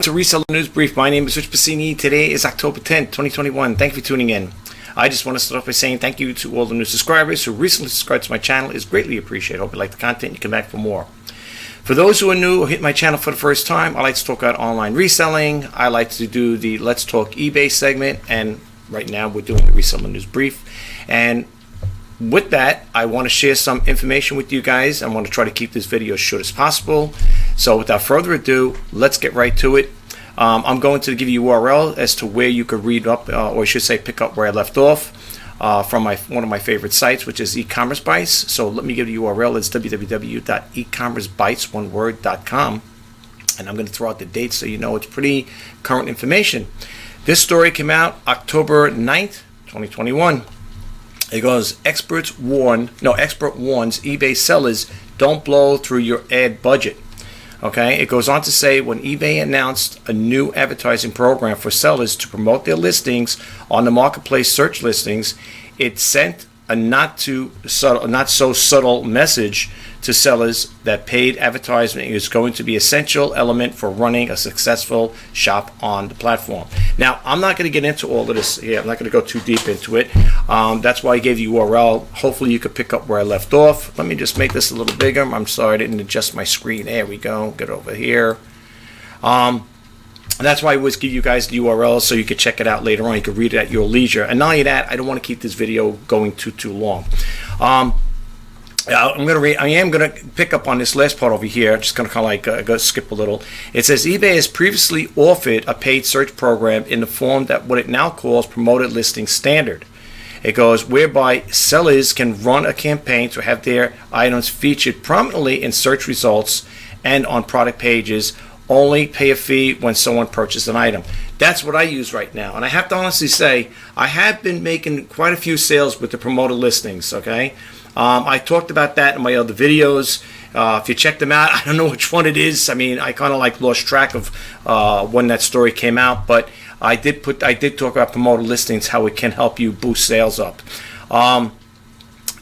To Reseller News Brief. My name is RichardJPasini. Today is October 10th, 2021. Thank you for tuning in. I just want to start off by saying thank you to all the new subscribers who recently subscribed to my channel. It's greatly appreciated. Hope you like the content. You come back for more. For those who are new or hit my channel for the first time, I like to talk about online reselling. I like to do the Let's Talk eBay segment, and right now we're doing the Reseller News Brief. And with that, I want to share some information with you guys. I want to try to keep this video as short as possible. So without further ado, let's get right to it. I'm going to give you URL as to where you could read up, or I should say pick up where I left off from one of my favorite sites, which is e-commerce bytes. So let me give you the URL. It's www.ecommercebytes.com. And I'm going to throw out the date so you know it's pretty current information. This story came out October 9th, 2021. It goes, expert warns eBay sellers don't blow through your ad budget. Okay, it goes on to say when eBay announced a new advertising program for sellers to promote their listings on the marketplace search listings, it sent a not so subtle message to sellers that paid advertising is going to be an essential element for running a successful shop on the platform. Now, I'm not going to get into all of this here. I'm not going to go too deep into it. That's why I gave you URL. Hopefully you could pick up where I left off. Let me just make this a little bigger. I'm sorry I didn't adjust my screen. There we go. Get over here. That's why I always give you guys the URL so you could check it out later on. You could read it at your leisure. And not only that, I don't want to keep this video going too long. I am gonna pick up on this last part over here. Just gonna kind of like go skip a little. It says eBay has previously offered a paid search program in the form that what it now calls promoted listing standard. It goes whereby sellers can run a campaign to have their items featured prominently in search results and on product pages. Only pay a fee when someone purchases an item. That's what I use right now. And I have to honestly say, I have been making quite a few sales with the promoted listings, okay? I talked about that in my other videos. If you check them out, I don't know which one it is. I mean, I kind of like lost track of when that story came out, but I did talk about promoted listings, how it can help you boost sales up.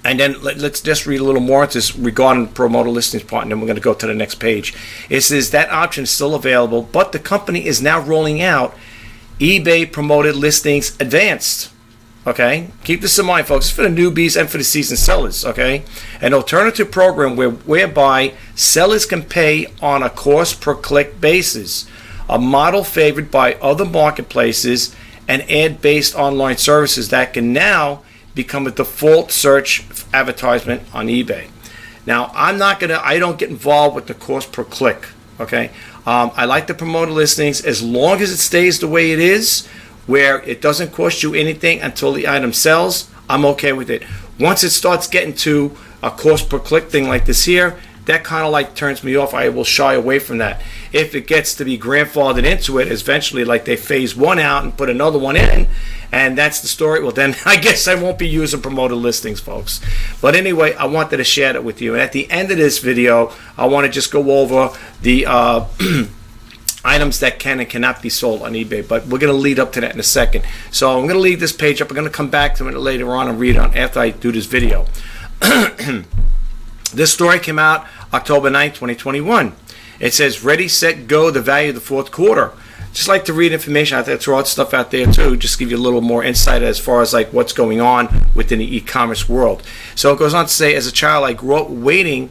And then let's just read a little more into this regarding the promoted listings part, and then we're going to go to the next page. It says that option is still available, but the company is now rolling out eBay Promoted Listings Advanced. Okay, keep this in mind, folks. It's for the newbies and for the seasoned sellers. Okay, an alternative program whereby sellers can pay on a cost per click basis, a model favored by other marketplaces and ad-based online services that can now become a default search advertisement on eBay. Now, I don't get involved with the cost per click, okay? I like the promoted listings as long as it stays the way it is, where it doesn't cost you anything until the item sells. I'm okay with it. Once it starts getting to a cost per click thing like this here, that kind of like turns me off. I will shy away from that. If it gets to be grandfathered into it, eventually like they phase one out and put another one in, and that's the story, well then I guess I won't be using promoted listings, folks. But anyway, I wanted to share that with you. And at the end of this video, I want to just go over the items that can and cannot be sold on eBay, but we're going to lead up to that in a second. So I'm going to leave this page up. I'm going to come back to it later on and read it on after I do this video. This story came out October 9th, 2021. It says, ready, set, go, the value of the fourth quarter. Just like to read information out there, throw out stuff out there too, just give you a little more insight as far as like what's going on within the e-commerce world. So it goes on to say, as a child, I grew up waiting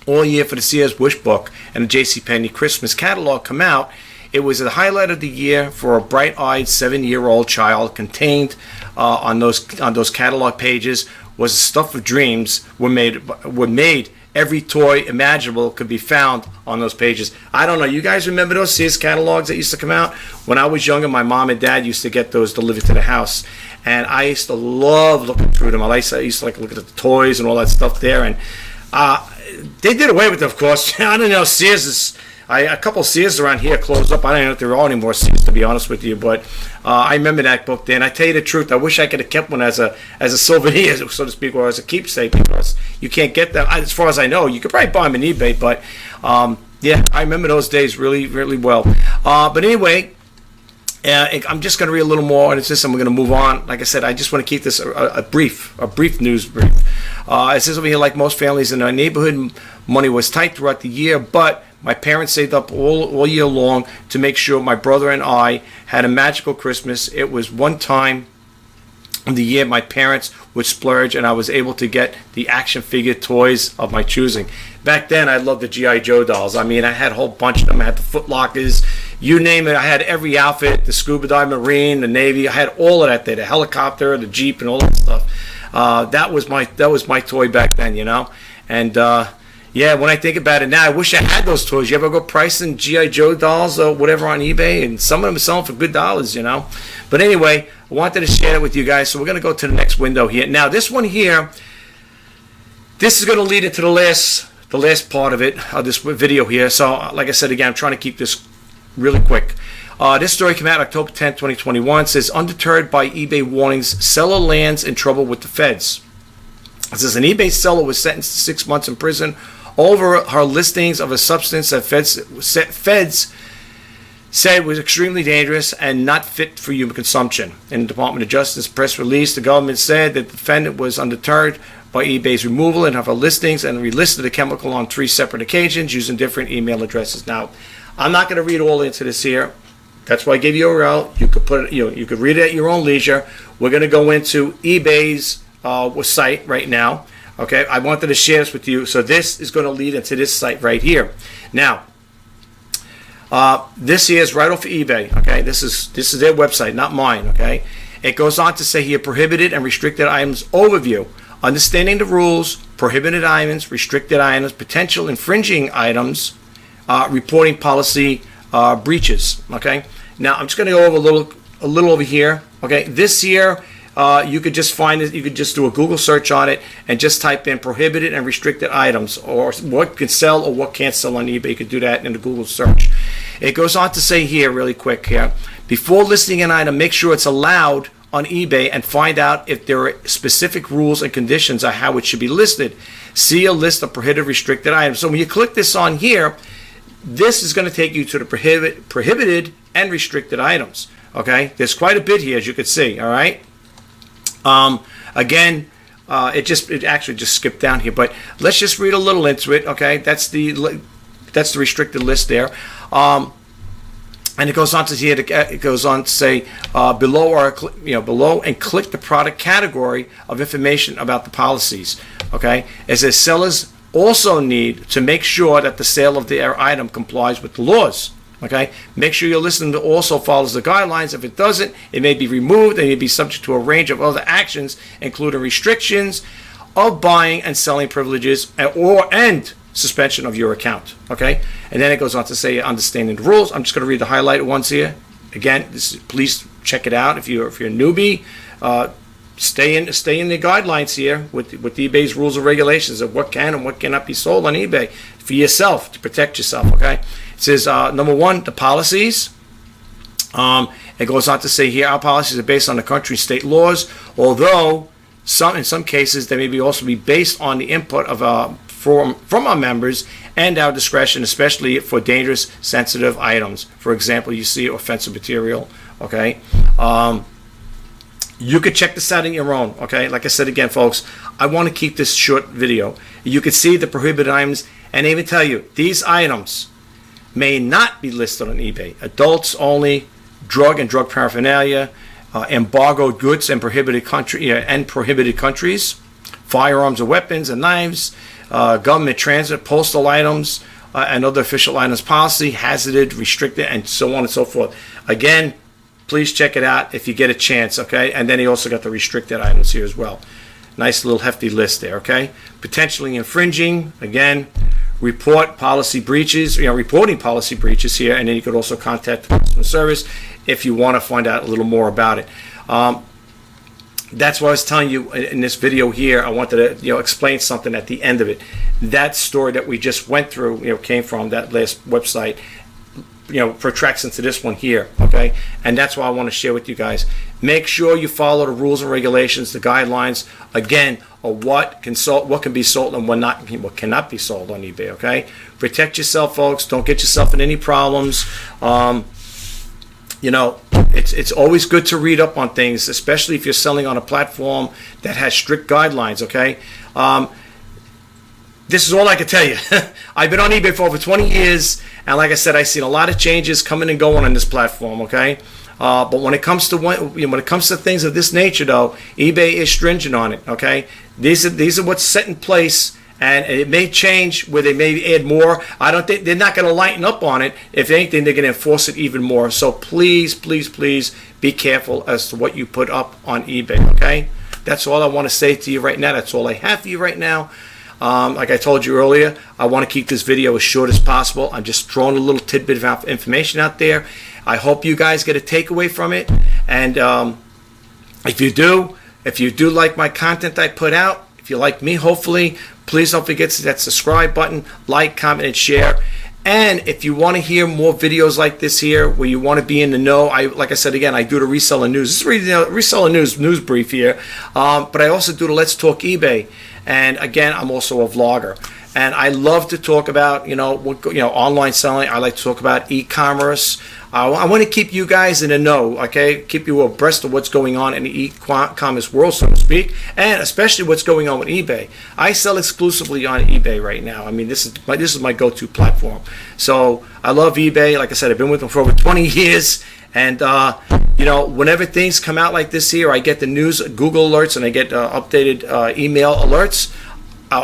all year for the Sears Wish Book and the JCPenney Christmas catalog come out. It was the highlight of the year for a bright-eyed 7-year-old child. Contained on those catalog pages was the stuff of dreams. Were made. Every toy imaginable could be found on those pages. I don't know. You guys remember those Sears catalogs that used to come out? When I was younger, my mom and dad used to get those delivered to the house. And I used to love looking through them. I used to like look at the toys and all that stuff there. And they did away with it, of course. I don't know. Sears is... a couple of Sears around here closed up. I don't know if there are any more Sears, to be honest with you, but I remember that book then. I tell you the truth, I wish I could have kept one as a souvenir, so to speak, or as a keepsake, because you can't get them. As far as I know, you could probably buy them on eBay, but yeah, I remember those days really, really well. But anyway, I'm just going to read a little more on this, and we're going to move on. Like I said, I just want to keep this a brief news brief. It says over here, like most families in our neighborhood, money was tight throughout the year, but my parents saved up all year long to make sure my brother and I had a magical Christmas. It was one time in the year my parents would splurge, and I was able to get the action figure toys of my choosing. Back then, I loved the G.I. Joe dolls. I mean, I had a whole bunch of them. I had the Foot Lockers, you name it. I had every outfit, the scuba dive, Marine, the Navy. I had all of that there, the helicopter, the Jeep, and all that stuff. That was my toy back then, you know. And yeah, when I think about it now, I wish I had those toys. You ever go pricing G.I. Joe dolls or whatever on eBay? And some of them are selling for good dollars, you know. But anyway, I wanted to share it with you guys. So we're going to go to the next window here. Now, this one here, this is going to lead into the last part of it, this video here. So, like I said, again, I'm trying to keep this really quick. This story came out October 10, 2021. It says, undeterred by eBay warnings, seller lands in trouble with the feds. It says, an eBay seller was sentenced to 6 months in prison over her listings of a substance that feds said was extremely dangerous and not fit for human consumption. In the Department of Justice press release, the government said that the defendant was undeterred by eBay's removal and of her listings and relisted the chemical on 3 separate occasions using different email addresses. Now, I'm not going to read all into this here. That's why I gave you a URL. You could put it, you could read it at your own leisure. We're going to go into eBay's site right now. Okay, I wanted to share this with you. So this is going to lead into this site right here. Now, this here is right off of eBay. Okay, this is their website, not mine. Okay, it goes on to say here, prohibited and restricted items overview. Understanding the rules, prohibited items, restricted items, potential infringing items, reporting policy breaches. Okay. Now I'm just going to go over a little over here. Okay. This here, you could just find it. You could just do a Google search on it and just type in prohibited and restricted items, or what can sell or what can't sell on eBay. You could do that in the Google search. It goes on to say here, really quick here, before listing an item, make sure it's allowed on eBay and find out if there are specific rules and conditions on how it should be listed. See a list of prohibited restricted items. So when you click this on here, this is going to take you to the prohibited and restricted items. Okay, there's quite a bit here, as you can see. All right. Again, it actually just skipped down here, but let's just read a little into it. Okay, that's the restricted list there. And it goes on to here. It goes on to say below and click the product category of information about the policies. Okay, it says sellers also need to make sure that the sale of their item complies with the laws. Okay, make sure your listing also follows the guidelines. If it doesn't, it may be removed and may be subject to a range of other actions, including restrictions of buying and selling privileges and suspension of your account. Okay, and then it goes on to say understanding the rules. I'm just going to read the highlighted ones here. Again, please check it out. If you're a newbie, stay in the guidelines here with eBay's rules and regulations of what can and what cannot be sold on eBay for yourself, to protect yourself. Okay, it says number 1, the policies. It goes on to say here, our policies are based on the country's state laws, although in some cases they may also be based on the input of from our members and our discretion, especially for dangerous, sensitive items. For example, you see offensive material. Okay, you could check this out on your own. Okay, like I said again, folks, I want to keep this short video. You could see the prohibited items, and even tell you these items may not be listed on eBay. Adults only, drug and drug paraphernalia, embargoed goods and prohibited countries, firearms and weapons and knives, government transit, postal items, and other official items policy, hazarded, restricted, and so on and so forth. Again, please check it out if you get a chance, okay? And then he also got the restricted items here as well. Nice little hefty list there, okay? Potentially infringing, again, reporting policy breaches here, and then you could also contact the customer service if you want to find out a little more about it. That's what I was telling you in this video here. I wanted to explain something at the end of it. That story that we just went through came from that last website, protracts into this one here, okay? And that's why I want to share with you guys. Make sure you follow the rules and regulations, the guidelines, again, of what can be sold and what cannot be sold on eBay, okay? Protect yourself, folks. Don't get yourself in any problems. It's always good to read up on things, especially if you're selling on a platform that has strict guidelines, okay? This is all I can tell you. I've been on eBay for over 20 years, and like I said, I've seen a lot of changes coming and going on this platform, okay? But when it comes to things of this nature, though, eBay is stringent on it, okay? These are what's set in place, and it may change where they may add more. I don't think they're not going to lighten up on it. If anything, they're going to enforce it even more. So please, please, please be careful as to what you put up on eBay, okay? That's all I want to say to you right now. That's all I have for you right now. Like I told you earlier, I want to keep this video as short as possible. I'm just throwing a little tidbit of information out there. I hope you guys get a takeaway from it. And if you do like my content I put out, if you like me, hopefully, please don't forget that subscribe button, like, comment, and share. And if you want to hear more videos like this here, where you want to be in the know, like I said again, I do the reseller news. This is really the reseller news brief here, but I also do the Let's Talk eBay. And again, I'm also a vlogger, and I love to talk about online selling. I like to talk about e-commerce. I want to keep you guys in the know, okay? Keep you abreast of what's going on in the e-commerce world, so to speak, and especially what's going on with eBay. I sell exclusively on eBay right now. I mean, this is my go-to platform. So I love eBay. Like I said, I've been with them for over 20 years, and whenever things come out like this here, I get the news, Google alerts, and I get updated email alerts.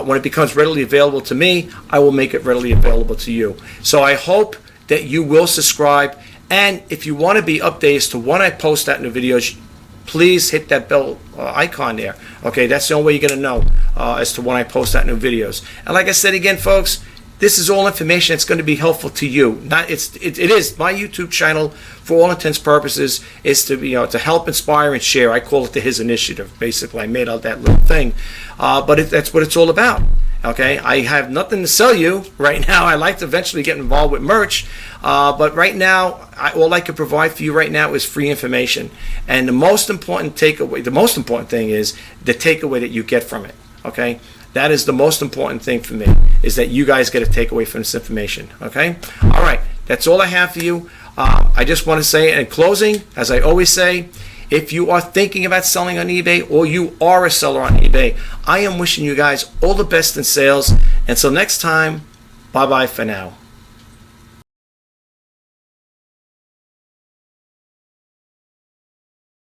When it becomes readily available to me, I will make it readily available to you. So I hope that you will subscribe. And if you want to be updated as to when I post out new videos, please hit that bell icon there. Okay, that's the only way you're going to know as to when I post out new videos. And like I said again, folks, this is all information that's going to be helpful to you. It is my YouTube channel, for all intents and purposes, is to help inspire and share. I call it the His Initiative. Basically, I made out that little thing, but that's what it's all about. Okay, I have nothing to sell you right now. I like to eventually get involved with merch, but right now, all I can provide for you right now is free information. And the most important thing is the takeaway that you get from it. Okay, that is the most important thing for me, is that you guys get a takeaway from this information. Okay, all right, that's all I have for you. I just want to say in closing, as I always say, if you are thinking about selling on eBay, or you are a seller on eBay, I am wishing you guys all the best in sales. Until next time, bye-bye for now.